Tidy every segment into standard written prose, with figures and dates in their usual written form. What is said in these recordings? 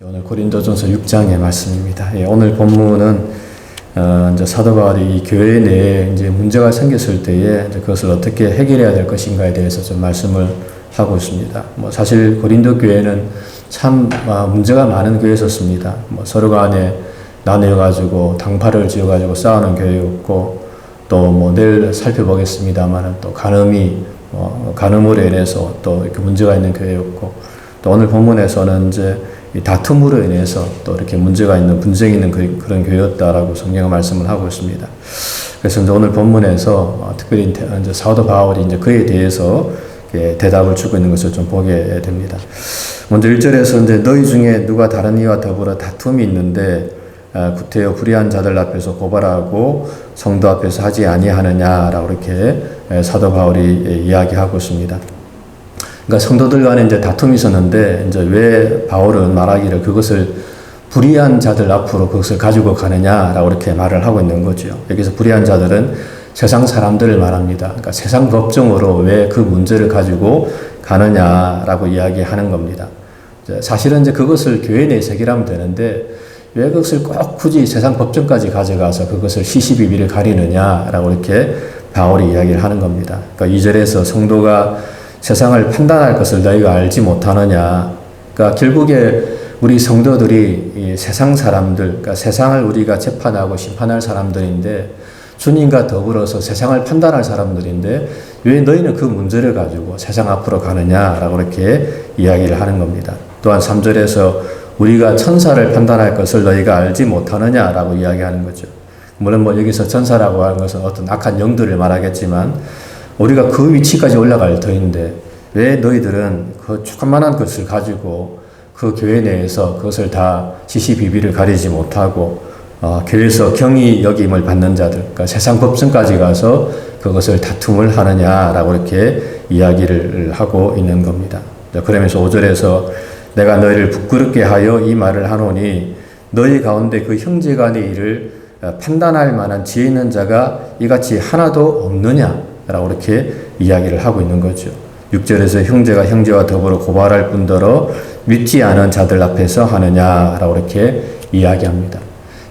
오늘 고린도전서 6장의 말씀입니다. 오늘 본문은 이제 사도 바울이 이 교회 내에 이제 문제가 생겼을 때에 이제 그것을 어떻게 해결해야 될 것인가에 대해서 좀 말씀을 하고 있습니다. 사실 고린도 교회는 참 문제가 많은 교회였습니다. 서로 간에 나누어 가지고 당파를 지어 가지고 싸우는 교회였고, 또 내일 살펴보겠습니다만은 또 간음으로 인해서 또 이렇게 문제가 있는 교회였고, 또 오늘 본문에서는 이제 이 다툼으로 인해서 또 이렇게 문제가 있는, 분쟁이 있는 그런 교회였다라고 성경은 말씀을 하고 있습니다. 그래서 이제 오늘 본문에서 특별히 이제 사도 바울이 이제 그에 대해서 대답을 주고 있는 것을 좀 보게 됩니다. 먼저 1절에서 이제 너희 중에 누가 다른 이와 더불어 다툼이 있는데 구태여 불의한 자들 앞에서 고발하고 성도 앞에서 하지 아니하느냐라고 이렇게 사도 바울이 이야기하고 있습니다. 그러니까 성도들 간에 이제 다툼이 있었는데, 이제 왜 바울은 말하기를 그것을 불의한 자들 앞으로 그것을 가지고 가느냐라고 이렇게 말을 하고 있는 거죠. 여기서 불의한 자들은 세상 사람들을 말합니다. 그러니까 세상 법정으로 왜 그 문제를 가지고 가느냐라고 이야기하는 겁니다. 사실은 이제 그것을 교회 내에서 해결하면 되는데, 왜 그것을 꼭 굳이 세상 법정까지 가져가서 그것을 시시비비를 가리느냐라고 이렇게 바울이 이야기를 하는 겁니다. 그러니까 2절에서 성도가 세상을 판단할 것을 너희가 알지 못하느냐. 그러니까 결국에 우리 성도들이 이 세상 사람들, 그러니까 세상을 우리가 재판하고 심판할 사람들인데, 주님과 더불어서 세상을 판단할 사람들인데 왜 너희는 그 문제를 가지고 세상 앞으로 가느냐라고 이렇게 이야기를 하는 겁니다. 또한 3절에서 우리가 천사를 판단할 것을 너희가 알지 못하느냐라고 이야기하는 거죠. 물론 여기서 천사라고 하는 것은 어떤 악한 영들을 말하겠지만, 우리가 그 위치까지 올라갈 터인데 왜 너희들은 그 조그만한 것을 가지고 그 교회 내에서 그것을 다 시시비비를 가리지 못하고 교회에서 경히 여김을 받는 자들, 그러니까 세상 법정까지 가서 그것을 다툼을 하느냐라고 이렇게 이야기를 하고 있는 겁니다. 그러면서 5절에서 내가 너희를 부끄럽게 하여 이 말을 하노니 너희 가운데 그 형제간의 일을 판단할 만한 지혜 있는 자가 이같이 하나도 없느냐 라고 이렇게 이야기를 하고 있는 거죠. 6절에서 형제가 형제와 더불어 고발할 뿐더러 믿지 않은 자들 앞에서 하느냐라고 이렇게 이야기합니다.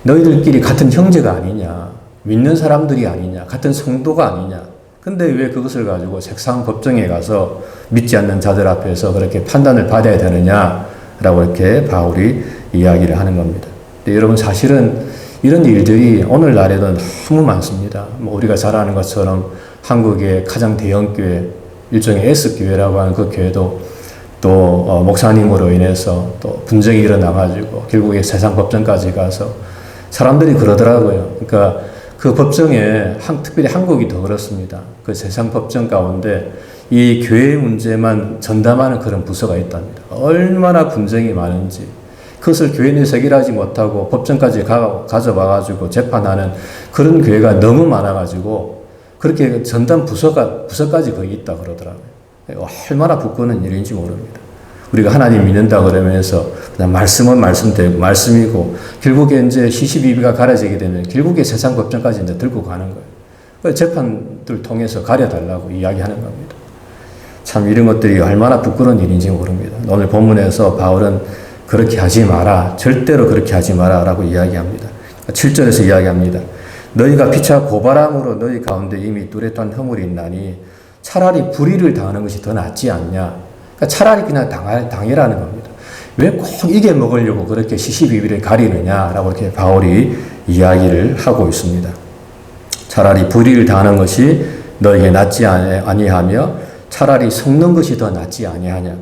너희들끼리 같은 형제가 아니냐, 믿는 사람들이 아니냐, 같은 성도가 아니냐. 근데 왜 그것을 가지고 세상 법정에 가서 믿지 않는 자들 앞에서 그렇게 판단을 받아야 되느냐라고 이렇게 바울이 이야기를 하는 겁니다. 근데 여러분, 사실은 이런 일들이 오늘날에는 너무 많습니다. 우리가 잘 아는 것처럼 한국의 가장 대형 교회, 일종의 S교회라고 하는 그 교회도 또 목사님으로 인해서 또 분쟁이 일어나가지고 결국에 세상 법정까지 가서 사람들이 그러더라고요. 그러니까 그 법정에 특별히 한국이 더 그렇습니다. 그 세상 법정 가운데 이 교회 문제만 전담하는 그런 부서가 있답니다. 얼마나 분쟁이 많은지 그것을 교회 내에서 해결하지 못하고 법정까지 가져와가지고 재판하는 그런 교회가 너무 많아가지고 그렇게 전담 부서까지 거기 있다 그러더라고요. 얼마나 부끄러운 일인지 모릅니다. 우리가 하나님 믿는다 그러면서 그냥 말씀은 말씀되고 말씀이고 결국에 이제 시시비비가 가려지게 되면 결국에 세상 법정까지 이제 들고 가는 거예요. 재판들 통해서 가려달라고 이야기하는 겁니다. 참 이런 것들이 얼마나 부끄러운 일인지 모릅니다. 오늘 본문에서 바울은 그렇게 하지 마라, 절대로 그렇게 하지 마라 라고 이야기합니다. 7절에서 이야기합니다. 너희가 피차 고발함으로 너희 가운데 이미 뚜렷한 허물이 있나니 차라리 불의를 당하는 것이 더 낫지 않냐. 그러니까 차라리 그냥 당해라는 겁니다. 왜 꼭 이게 먹으려고 그렇게 시시비비를 가리느냐라고 이렇게 바울이 이야기를 하고 있습니다. 차라리 불의를 당하는 것이 너에게 낫지 아니하며 차라리 속는 것이 더 낫지 아니하냐.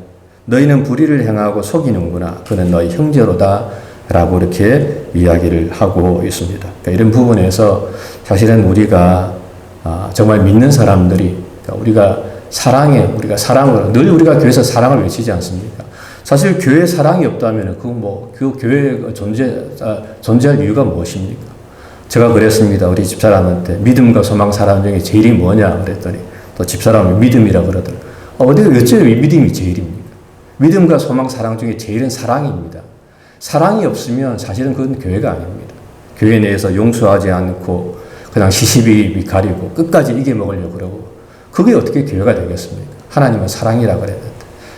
너희는 불의를 행하고 속이는구나. 그는 너희 형제로다. 라고 이렇게 이야기를 하고 있습니다. 그러니까 이런 부분에서 사실은 우리가 정말 믿는 사람들이, 그러니까 우리가 사랑으로, 늘 우리가 교회에서 사랑을 외치지 않습니까? 사실 교회에 사랑이 없다면 그 교회가 존재할 이유가 무엇입니까? 제가 그랬습니다. 우리 집사람한테 믿음과 소망 사랑 중에 제일이 뭐냐 그랬더니 또 집사람이 믿음이라고 그러더라고요. 어째서 믿음이 제일입니까? 믿음과 소망 사랑 중에 제일은 사랑입니다. 사랑이 없으면 사실은 그건 교회가 아닙니다. 교회 내에서 용서하지 않고 그냥 시시비비 가리고 끝까지 이겨먹으려고 그러고 그게 어떻게 교회가 되겠습니까? 하나님은 사랑이라 그랬는데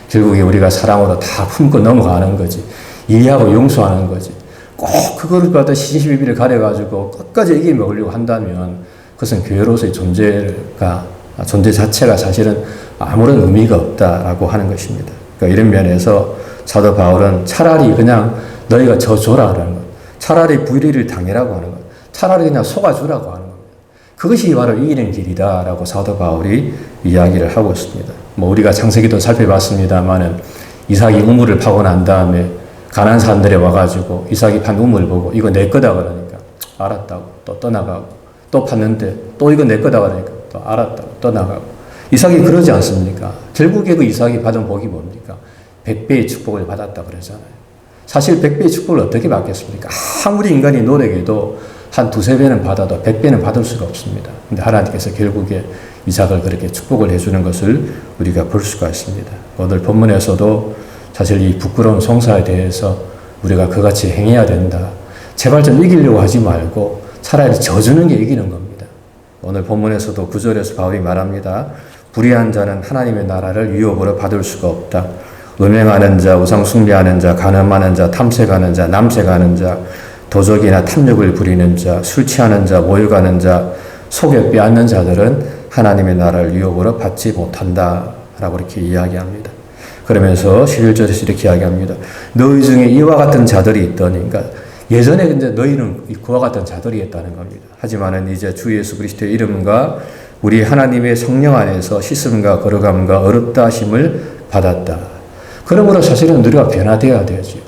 결국에 우리가 사랑으로 다 품고 넘어가는 거지. 이해하고 용서하는 거지. 꼭 그거를 갖다 시시비비를 가려가지고 끝까지 이겨 먹으려고 한다면 그것은 교회로서의 존재 자체가 사실은 아무런 의미가 없다라고 하는 것입니다. 그러니까 이런 면에서 사도 바울은 차라리 그냥 너희가 져줘라 그러는 것, 차라리 불의를 당해라고 하는 것, 차라리 그냥 속아주라고 하는 것. 그것이 바로 이기는 길이다라고 사도 바울이 이야기를 하고 있습니다. 뭐 우리가 창세기도 살펴봤습니다만은 이삭이 우물을 파고 난 다음에 가난한 사람들이 와가지고 이삭이 판 우물 보고 이거 내 거다 그러니까 알았다고 또 떠나가고, 또 팠는데 또 이거 내 거다 그러니까 또 알았다고 떠나가고. 이삭이 그러지 않습니까? 결국에 그 이삭이 받은 복이 뭡니까? 100배의 축복을 받았다 그러잖아요. 사실 100배의 축복을 어떻게 받겠습니까? 아무리 인간이 노력해도 한 두세 배는 받아도 100배는 받을 수가 없습니다. 근데 하나님께서 결국에 이삭을 그렇게 축복을 해주는 것을 우리가 볼 수가 있습니다. 오늘 본문에서도 사실 이 부끄러운 송사에 대해서 우리가 그같이 행해야 된다. 제발 좀 이기려고 하지 말고 차라리 져주는 게 이기는 겁니다. 오늘 본문에서도 9절에서 바울이 말합니다. 불의한 자는 하나님의 나라를 유업으로 받을 수가 없다. 음행하는 자, 우상 숭배하는 자, 간음하는 자, 탐색하는 자, 남색하는 자, 도적이나 탐욕을 부리는 자, 술 취하는 자, 모욕하는 자, 속여 빼앗는 자들은 하나님의 나라를 유업으로 받지 못한다 라고 이렇게 이야기합니다. 그러면서 11절에서 이렇게 이야기합니다. 너희 중에 이와 같은 자들이 있더니, 그러니까 예전에 근데 너희는 그와 같은 자들이었다는 겁니다. 하지만은 이제 주 예수 그리스도의 이름과 우리 하나님의 성령 안에서 씻음과 거룩함과 어렵다 하심을 받았다. 그러므로 사실은 우리가 변화되어야 되죠.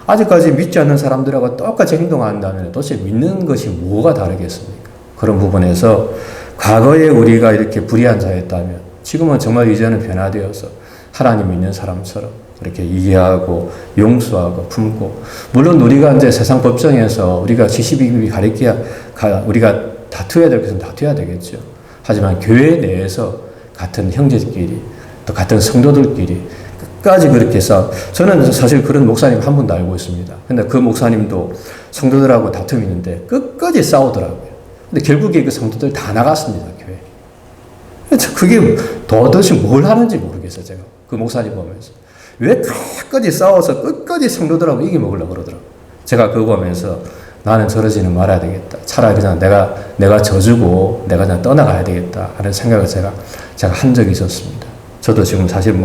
아직까지 믿지 않는 사람들하고 똑같이 행동한다면 도대체 믿는 것이 뭐가 다르겠습니까? 그런 부분에서 과거에 우리가 이렇게 불의한 자였다면 지금은 정말 이제는 변화되어서 하나님 믿는 사람처럼 그렇게 이해하고 용서하고 품고, 물론 우리가 이제 세상 법정에서 우리가 지시비비 우리가 다투어야 될 것은 다투어야 되겠죠. 하지만 교회 내에서 같은 형제들끼리 또 같은 성도들끼리 끝까지 그렇게 저는 사실 그런 목사님 한 분도 알고 있습니다. 근데 그 목사님도 성도들하고 다툼이 있는데 끝까지 싸우더라고요. 근데 결국에 그 성도들 다 나갔습니다, 교회. 그게 도대체 뭘 하는지 모르겠어요, 제가. 그 목사님 보면서. 왜 끝까지 싸워서 끝까지 성도들하고 이겨먹으려고 그러더라고요. 제가 그거 보면서 나는 저러지는 말아야 되겠다. 차라리 그냥 내가 져주고 내가 그냥 떠나가야 되겠다 하는 생각을 제가 한 적이 있었습니다. 저도 지금 사실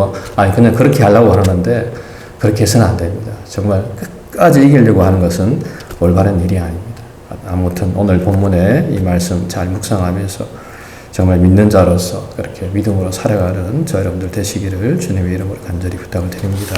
그냥 그렇게 하려고 하는데 그렇게 해서는 안 됩니다. 정말 끝까지 이기려고 하는 것은 올바른 일이 아닙니다. 아무튼 오늘 본문에 이 말씀 잘 묵상하면서 정말 믿는 자로서 그렇게 믿음으로 살아가는 저 여러분들 되시기를 주님의 이름으로 간절히 부탁을 드립니다.